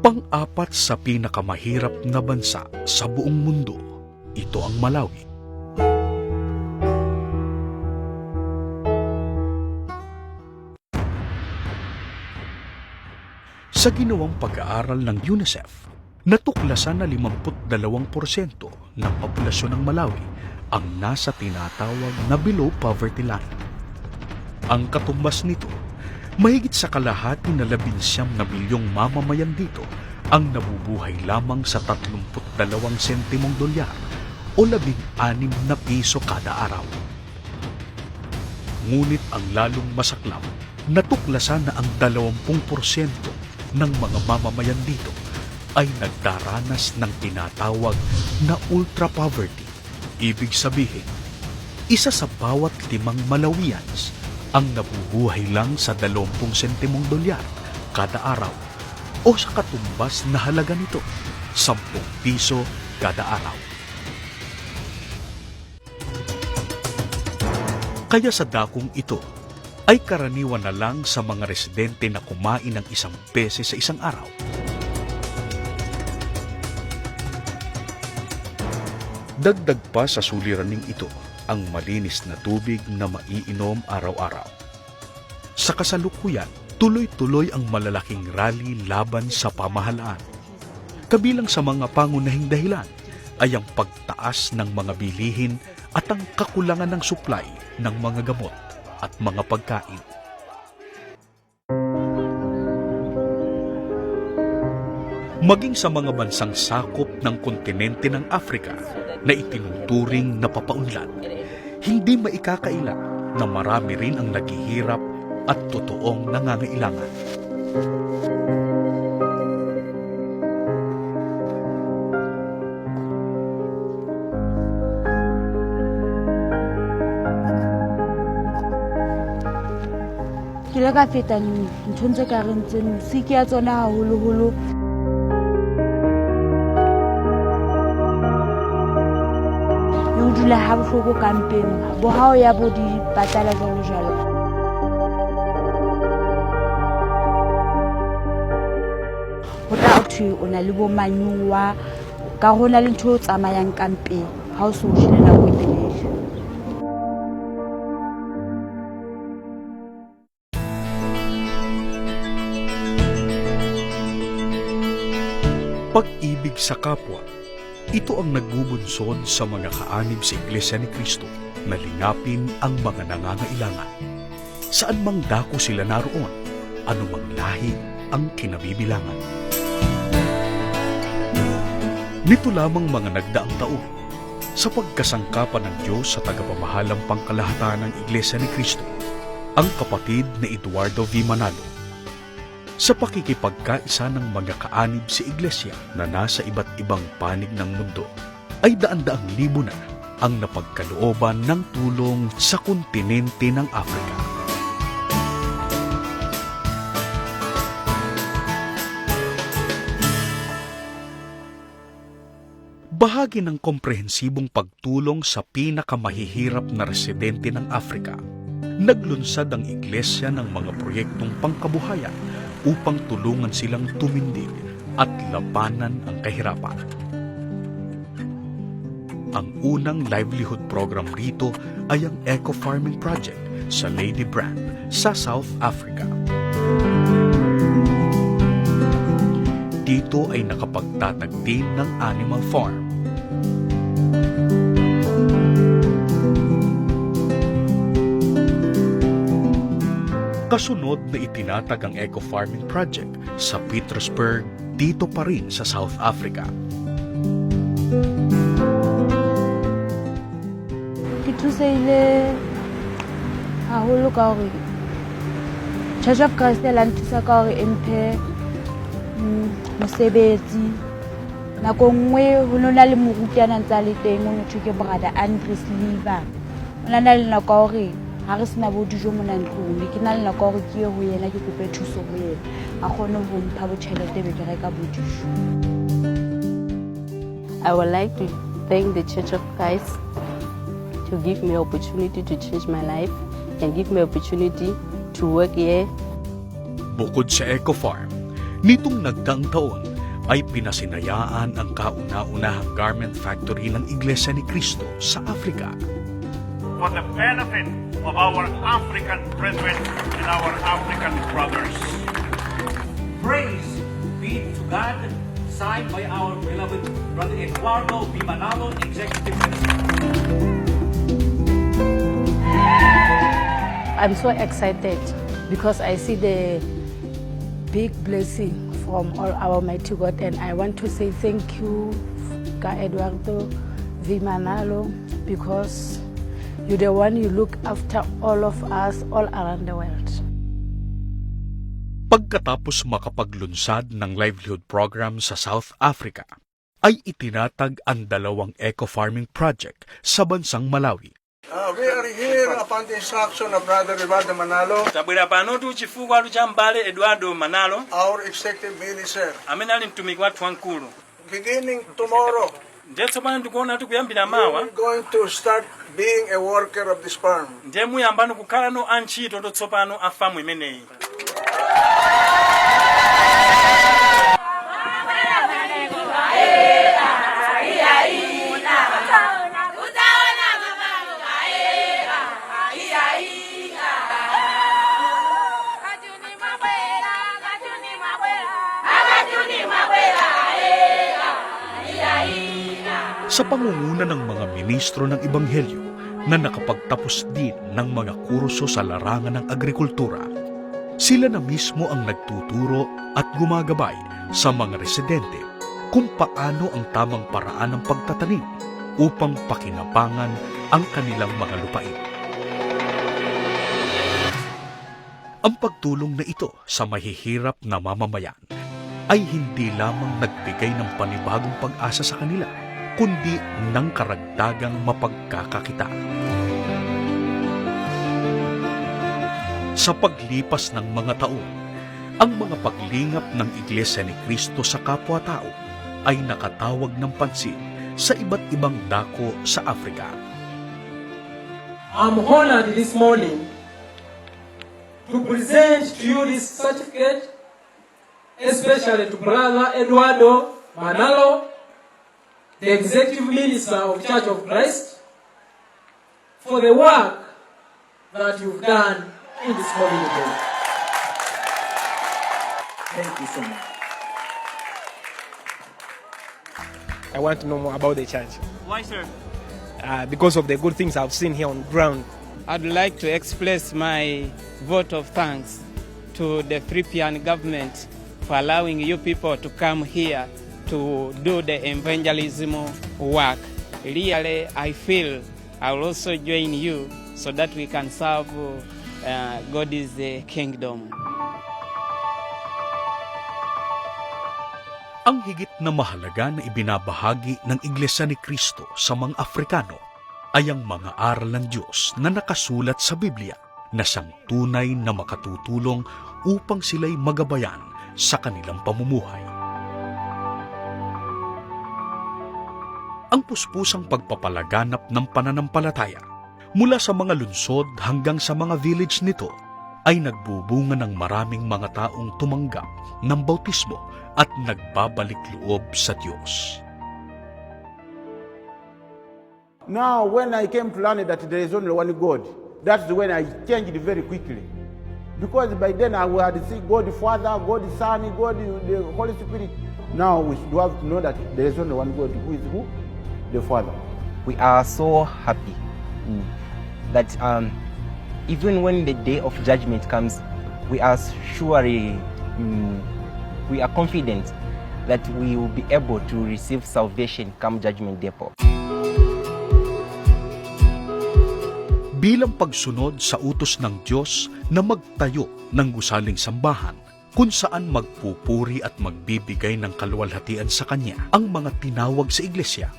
Pang-apat sa pinakamahirap na bansa sa buong mundo, ito ang Malawi. Sa ginawang pag-aaral ng UNICEF, natuklasan na 52% ng populasyon ng Malawi ang nasa tinatawag na below poverty line. Ang katumbas nito, mahigit sa kalahati na 11 na milyong mamamayan dito ang nabubuhay lamang sa 32 sentimong dolyar o 16 na piso kada araw. Ngunit ang lalong masaklap, natuklasan na ang 20% ng mga mamamayan dito ay nagdaranas ng tinatawag na ultra poverty. Ibig sabihin, isa sa bawat 5 Malawians ang nabubuhay lang sa 20 sentimong dolyar kada araw o sa katumbas na halaga nito, 10 piso kada araw. Kaya sa dakong ito ay karaniwan na lang sa mga residente na kumain ng 1 beses sa isang araw. Dagdag pa sa suliraning ito ang malinis na tubig na maiinom araw-araw. Sa kasalukuyan, tuloy-tuloy ang malalaking rally laban sa pamahalaan. Kabilang sa mga pangunahing dahilan ay ang pagtaas ng mga bilihin at ang kakulangan ng supply ng mga gamot at mga pagkain. Maging sa mga bansang sakop ng kontinente ng Afrika na itinuturing na papaunlad, hindi maikakaila na marami rin ang naghihirap at totoong nangangailangan. Ke ile ka feta nthong tse ka reng tseno siki ya tsona haholoholo o dula ha bohloko kampeng bo ha o ya bo dipatala jalo. Ho tla o thwe o na le bo manyuwa ka hona le ntho o tsamayang kampeng ha o se o jile nako e telele. Pag-ibig sa kapwa, ito ang nagbubunsod sa mga kaanib sa Iglesia ni Cristo na lingapin ang mga nangangailangan. Saan mang dako sila naroon, anumang lahi ang kinabibilangan. Nito lamang mga nagdaang taon, sa pagkasangkapan ng Diyos sa tagapamahalang pangkalahatan ng Iglesia ni Cristo, ang kapatid na Eduardo V. Manalo, sa pakikipagkaisa ng mga kaanib sa Iglesia na nasa iba't ibang panig ng mundo, ay daan-daang libo na ang napagkalooban ng tulong sa kontinente ng Afrika. Bahagi ng komprehensibong pagtulong sa pinakamahihirap na residente ng Afrika, naglunsad ang Iglesia ng mga proyektong pangkabuhayan upang tulungan silang tumindig at labanan ang kahirapan. Ang unang livelihood program rito ay ang Eco Farming Project sa Lady Brand sa South Africa. Dito ay nakapagtatag din ng animal farm. Kasunod na itinatag ang Eco Farming Project sa Pietersburg, dito pa rin sa South Africa. Ke thuseile haholo ka hore Church of Christ e la nthusa ka hore e mphe mosebetsi. Nako nngwe ho nona le morutana ntsa le teng o motho ke brother Andres Liva. Ona na le nako hore ha re sena bo dijo mona ntlong ke na le nako hore ke ye ho yena ke kope thuso ho yena a kgone ho mpha botjhelete be ke reka bo dijo. I would like to thank the Church of Christ to give me opportunity to change my life and give me opportunity to work here. Bukod sa Eco Farm, nitong nagdaang taon ay pinasinayaan ang kauna-unahang garment factory ng Iglesia ni Cristo sa Africa. For the benefit of our African brethren and our African brothers. Praise be to God, signed by our beloved Brother Eduardo V. Manalo, Executive Minister. I'm so excited because I see the big blessing from all our mighty God, and I want to say thank you, Ka Eduardo V. Manalo, because you're the one you look after all of us all around the world. Pagkatapos makapaglunsad ng livelihood program sa South Africa, ay itinatag ang 2 eco-farming project sa bansang Malawi. We are here upon the instruction of Brother Eduardo Manalo, Tabwera pano tuchifukwa lucha mbale Eduardo Manalo our executive minister. amene ali mtumiki wathu wankulu. Beginning tomorrow, Ndiye tsopano tikuona tikuyambira mawa we're going to start being a worker of this farm. ndiye muyambano kukhala no antchito totsopano a famu imeneyi. Sa pangunguna ng mga ministro ng Ebanghelyo na nakapagtapos din ng mga kurso sa larangan ng agrikultura, sila na mismo ang nagtuturo at gumagabay sa mga residente kung paano ang tamang paraan ng pagtatanim upang pakinabangan ang kanilang mga lupain. Ang pagtulong na ito sa mahihirap na mamamayan ay hindi lamang nagbigay ng panibagong pag-asa sa kanila, kundi ng karagdagang mapagkakakitaan. Sa paglipas ng mga taon, ang mga paglingap ng Iglesia ni Cristo sa kapwa-tao ay nakatawag ng pansin sa iba't ibang dako sa Africa. I'm honored this morning to present to you this certificate, especially to Brother Eduardo Manalo, the Executive Minister of Church of Christ, for the work that you've done in this community. Thank you so much. I want to know more about the church Why, sir? because of the good things I've seen here on ground. I'd like to express my vote of thanks to the Philippine government for allowing you people to come here to do the evangelism work. Really, I feel I will also join you so that we can serve God's kingdom. Ang higit na mahalaga na ibinabahagi ng Iglesia ni Cristo sa mga Afrikano ay ang mga aral ng Diyos na nakasulat sa Biblia na siyang tunay na makatutulong upang sila'y magabayan sa kanilang pamumuhay. Ang puspusang pagpapalaganap ng pananampalataya mula sa mga lungsod hanggang sa mga village nito ay nagbubunga ng maraming mga taong tumanggap ng bautismo at nagbabalik loob sa Diyos. Now, when I came to learn that there is only one God, that's when I changed very quickly. Because by then I had seen God the Father, God the Son, God the Holy Spirit. Now we should have to know that there is only one God, who is who? The Father. We are so happy that even when the day of judgment comes, we are surely, we are confident that we will be able to receive salvation come judgment day. bilang pagsunod sa utos ng Diyos na magtayo ng gusaling sambahan kung saan magpupuri at magbibigay ng kaluwalhatian sa Kanya ang mga tinawag sa iglesia.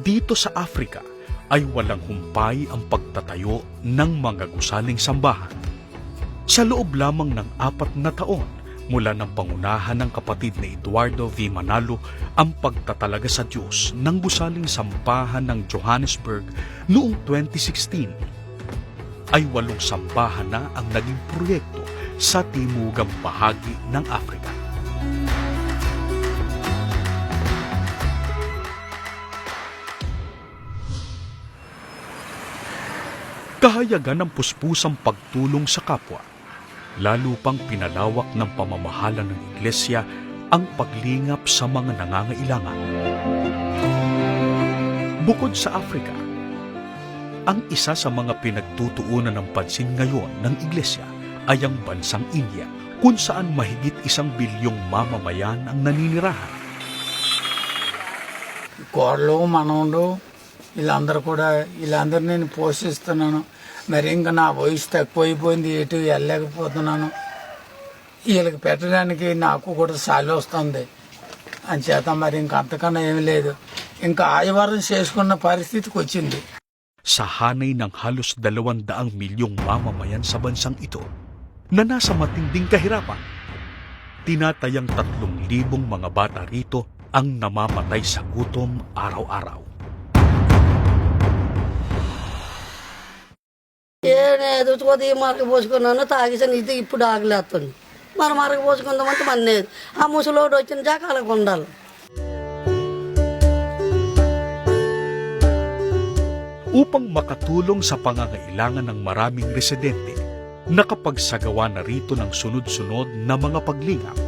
Dito sa Africa ay walang humpay ang pagtatayo ng mga gusaling sambahan. Sa loob lamang ng 4 na taon mula ng pangunahan ng kapatid ni Eduardo V. Manalo ang pagtatalaga sa Diyos ng gusaling sambahan ng Johannesburg noong 2016, ay 8 sambahan na ang naging proyekto sa timugang bahagi ng Africa. Kahayagan ng puspusang pagtulong sa kapwa, lalo pang pinalawak ng pamamahala ng iglesia ang paglingap sa mga nangangailangan. Bukod sa Africa, ang isa sa mga pinagtutuunan ng pansin ngayon ng iglesia ay ang bansang India, kung saan mahigit 1 bilyong mamamayan ang naninirahan. కోరలు మనవలు వీళ్ళందరూ నేను పోషిస్తున్నాను. మరి ఇంకా నా వయసు తక్కువైపోయింది, ఎటు వెళ్ళలేకపోతున్నాను. వీళ్ళకి పెట్టడానికి నాకు కూడా సాలి వస్తుంది. అంచేత మరి ఇంక అంతకన్నా ఏమీ లేదు. ఇంకా ఆదివారం చేసుకున్న పరిస్థితికి వచ్చింది. Sa hanay ng halos 200 milyong mamamayan sa bansang ito na nasa matinding kahirapan, tinatayang 3,000 mga bata rito ang namamatay sa gutom araw-araw. ఎదుచుకోది మరక పోసుకున్నాను, తాగేసాను. ఇది ఇప్పుడు ఆగలేస్తాను. మరి మరక పోసుకుందామంటే మన ఆ ముసలోడు వచ్చిన జాకాలకు ఉండాలి. Upang makatulong sa pangangailangan ng maraming residente, nakapagsagawa na rito ng sunod-sunod na mga paglingap.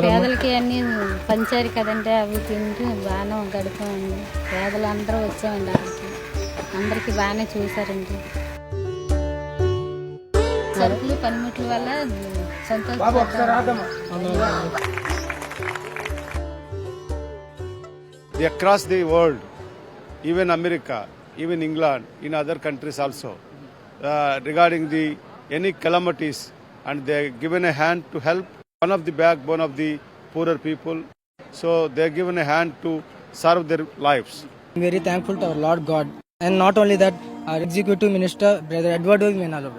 పేదలకి అన్ని పంచారు కదండి, అవి తింటూ బాగానే గడిపామండి. పేదలందరూ వచ్చామండి, అందరికి బాగానే చూసారండి. సరుకులు పనిముట్ల వల్ల Across the world, even America, even England, in other countries also, regarding any calamities, and they are given a hand to help. One of the backbone of the poorer people, so they are given a hand to serve their lives. I'm very thankful to our Lord God, and not only that, our Executive Minister, Brother Eduardo Menalo,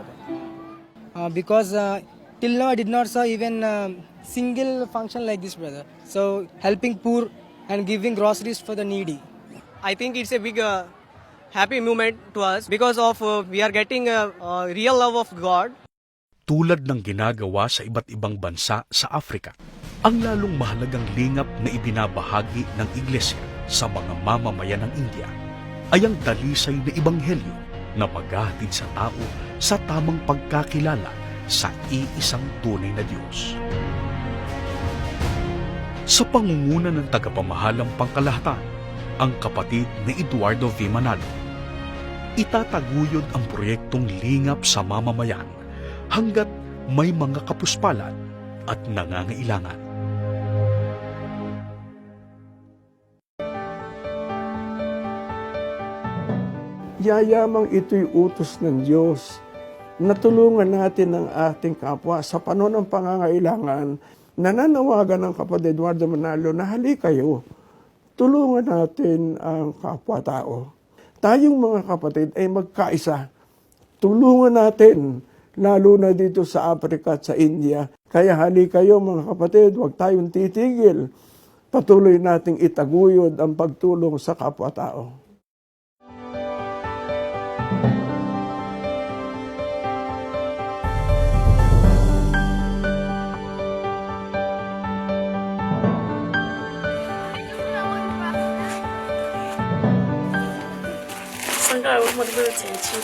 because till now I did not saw even a single function like this, brother. So helping poor and giving groceries for the needy. I think it's a big happy moment to us because of we are getting a real love of God. Tulad ng ginagawa sa iba't ibang bansa sa Africa, ang lalong mahalagang lingap na ibinabahagi ng iglesia sa mga mamamayan ng India ay ang dalisay na ebanghelyo na maghahatid sa tao sa tamang pagkakilala sa iisang tunay na Diyos. Sa pangunguna ng tagapamahalang pangkalahatan, ang kapatid ni Eduardo V. Manalo, itataguyod ang proyektong lingap sa mamamayan hanggat may mga kapuspalan at nangangailangan. Yayamang ito'y utos ng Diyos na tulungan natin ang ating kapwa sa panahon ng pangangailangan. Nananawagan ng kapatid Eduardo Manalo na halika kayo, tulungan natin ang kapwa-tao. Tayong mga kapatid ay magkaisa. Tulungan natin, lalo na dito sa Africa at sa India. Kaya halika kayo mga kapatid, huwag tayong titigil. Patuloy nating itaguyod ang pagtulong sa kapwa-tao.我们的前期